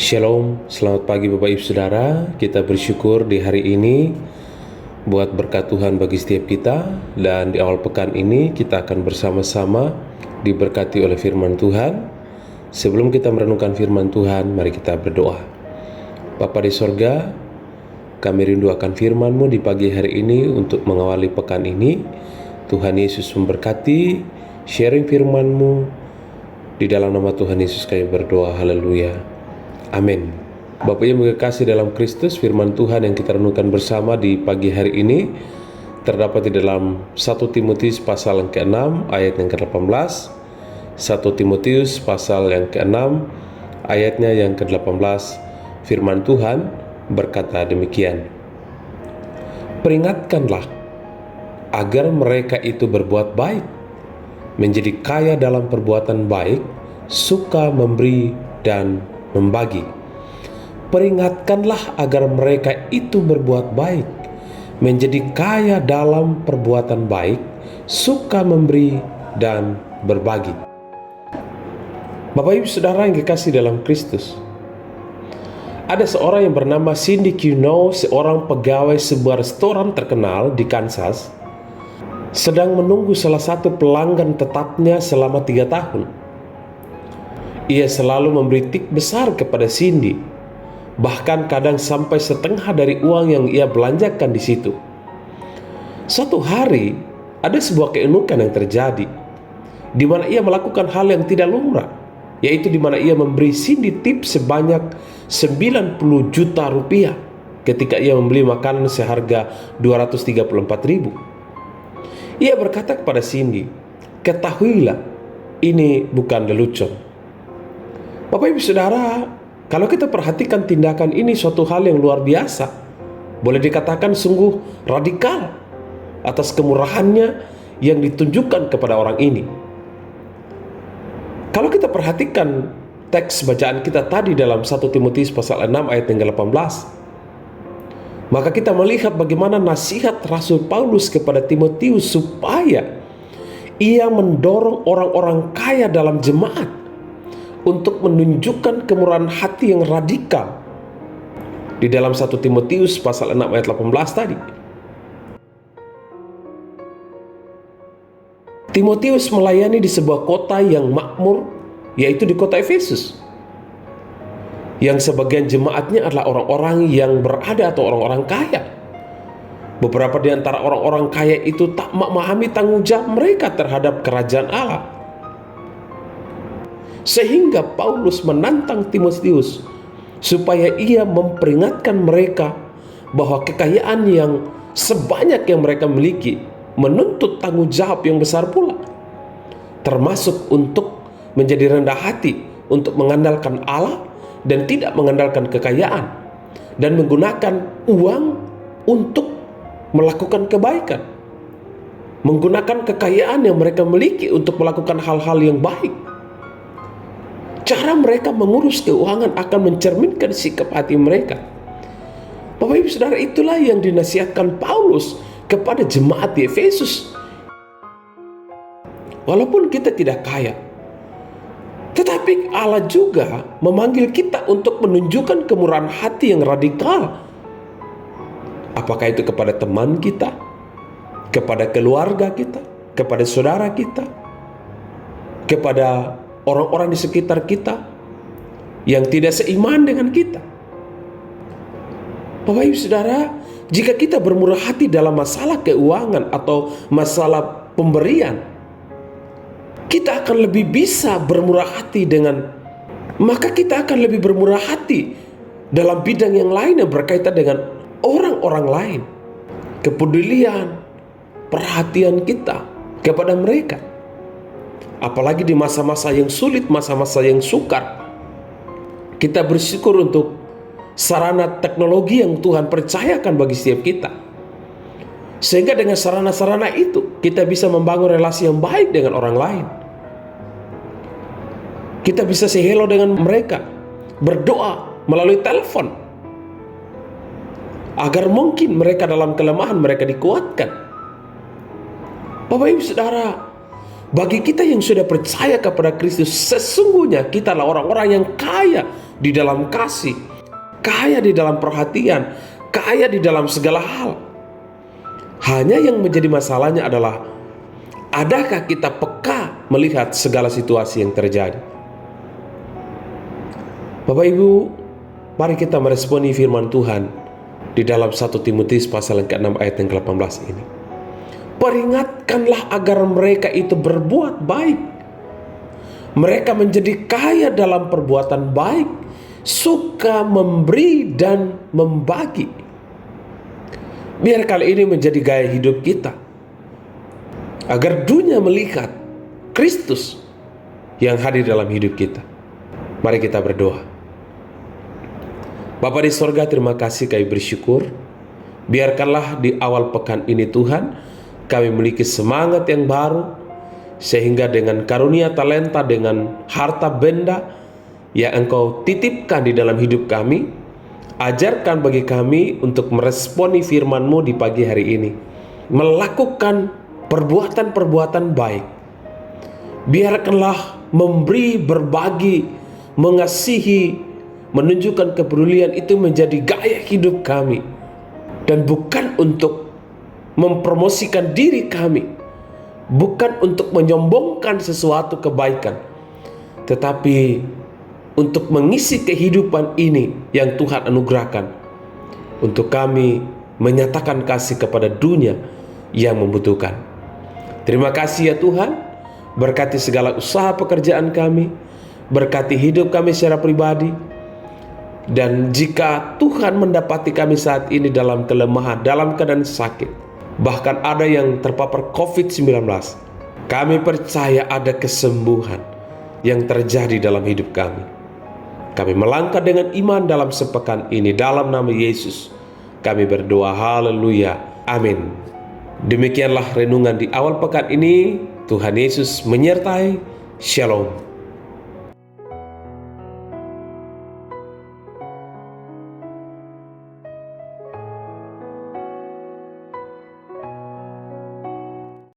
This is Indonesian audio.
Shalom, selamat pagi Bapak Ibu Saudara. Kita bersyukur di hari ini buat berkat Tuhan bagi setiap kita. Dan di awal pekan ini kita akan bersama-sama diberkati oleh firman Tuhan. Sebelum kita merenungkan firman Tuhan, mari kita berdoa. Bapa di sorga, kami rindu akan firman-Mu di pagi hari ini untuk mengawali pekan ini. Tuhan Yesus memberkati sharing firman-Mu. Di dalam nama Tuhan Yesus kami berdoa, haleluya. Amin. Bapak yang kekasih dalam Kristus, firman Tuhan yang kita renungkan bersama di pagi hari ini terdapat di dalam 1 Timotius pasal yang ke-6 ayat yang ke-18. 1 Timotius pasal yang ke-6 ayatnya yang ke-18. Firman Tuhan berkata demikian. Peringatkanlah agar mereka itu berbuat baik, menjadi kaya dalam perbuatan baik, suka memberi dan membagi. Peringatkanlah agar mereka itu berbuat baik, menjadi kaya dalam perbuatan baik, suka memberi dan berbagi. Bapak Ibu Saudara yang dikasihi dalam Kristus, ada seorang yang bernama Cindy Kuno, seorang pegawai sebuah restoran terkenal di Kansas, sedang menunggu salah satu pelanggan tetapnya selama 3 tahun. Ia selalu memberi tip besar kepada Cindy, bahkan kadang sampai setengah dari uang yang ia belanjakan di situ. Suatu hari, ada sebuah keunikan yang terjadi, di mana ia melakukan hal yang tidak lumrah, yaitu di mana ia memberi Cindy tip sebanyak 90 juta rupiah ketika ia membeli makanan seharga 234.000. Ia berkata kepada Cindy, "Ketahuilah, ini bukan lelucon." Bapak Ibu Saudara, kalau kita perhatikan tindakan ini suatu hal yang luar biasa. Boleh dikatakan sungguh radikal atas kemurahannya yang ditunjukkan kepada orang ini. Kalau kita perhatikan teks bacaan kita tadi dalam 1 Timotius pasal 6 ayat yang ke-18, maka kita melihat bagaimana nasihat Rasul Paulus kepada Timotius supaya ia mendorong orang-orang kaya dalam jemaat untuk menunjukkan kemurahan hati yang radikal di dalam 1 Timotius pasal 6 ayat 18 tadi. Timotius melayani di sebuah kota yang makmur, yaitu di kota Efesus, yang sebagian jemaatnya adalah orang-orang yang berada atau orang-orang kaya. Beberapa di antara orang-orang kaya itu tak memahami tanggung jawab mereka terhadap kerajaan Allah. Sehingga Paulus menantang Timotius supaya ia memperingatkan mereka bahwa kekayaan yang sebanyak yang mereka miliki menuntut tanggung jawab yang besar pula, termasuk untuk menjadi rendah hati, untuk mengandalkan Allah dan tidak mengandalkan kekayaan, dan menggunakan uang untuk melakukan kebaikan, menggunakan kekayaan yang mereka miliki untuk melakukan hal-hal yang baik. Cara mereka mengurus keuangan akan mencerminkan sikap hati mereka. Bapak Ibu Saudara, itulah yang dinasihatkan Paulus kepada jemaat di Efesus. Walaupun kita tidak kaya, tetapi Allah juga memanggil kita untuk menunjukkan kemurahan hati yang radikal. Apakah itu kepada teman kita, kepada keluarga kita, kepada saudara kita, kepada orang-orang di sekitar kita yang tidak seiman dengan kita. Bapak Ibu Saudara, jika kita bermurah hati dalam masalah keuangan atau masalah pemberian, kita akan lebih bisa bermurah hati maka kita akan lebih bermurah hati dalam bidang yang lain yang berkaitan dengan orang-orang lain. Kepedulian, perhatian kita kepada mereka. Apalagi di masa-masa yang sulit, masa-masa yang sukar, kita bersyukur untuk sarana teknologi yang Tuhan percayakan bagi setiap kita. Sehingga dengan sarana-sarana itu, kita bisa membangun relasi yang baik dengan orang lain. Kita bisa say hello dengan mereka, berdoa melalui telepon, agar mungkin mereka dalam kelemahan mereka dikuatkan. Bapak Ibu Saudara, Bagi kita yang sudah percaya kepada Kristus, sesungguhnya kita adalah orang-orang yang kaya di dalam kasih, kaya di dalam perhatian, kaya di dalam segala hal. Hanya yang menjadi masalahnya adalah, adakah kita peka melihat segala situasi yang terjadi? Bapak Ibu, mari kita meresponi firman Tuhan di dalam 1 Timotius pasal yang ke-6 ayat yang ke-18 ini. Peringatkanlah agar mereka itu berbuat baik. Mereka menjadi kaya dalam perbuatan baik, suka memberi dan membagi. Biar kali ini menjadi gaya hidup kita, agar dunia melihat Kristus yang hadir dalam hidup kita. Mari kita berdoa. Bapa di sorga, terima kasih, kami bersyukur. Biarkanlah di awal pekan ini Tuhan, kami memiliki semangat yang baru, sehingga dengan karunia talenta, dengan harta benda yang Engkau titipkan di dalam hidup kami, ajarkan bagi kami untuk meresponi firman-Mu di pagi hari ini, melakukan perbuatan-perbuatan baik. Biarkanlah memberi, berbagi, mengasihi, menunjukkan kepedulian itu menjadi gaya hidup kami, dan bukan untuk mempromosikan diri kami, bukan untuk menyombongkan sesuatu kebaikan, tetapi untuk mengisi kehidupan ini yang Tuhan anugerahkan, untuk kami menyatakan kasih kepada dunia yang membutuhkan. Terima kasih ya Tuhan, berkati segala usaha pekerjaan kami, berkati hidup kami secara pribadi. Dan jika Tuhan mendapati kami saat ini dalam kelemahan, dalam keadaan sakit, bahkan ada yang terpapar COVID-19, kami percaya ada kesembuhan yang terjadi dalam hidup kami. Kami melangkah dengan iman dalam sepekan ini, dalam nama Yesus kami berdoa, haleluya, amin. Demikianlah renungan di awal pekan ini. Tuhan Yesus menyertai. Shalom.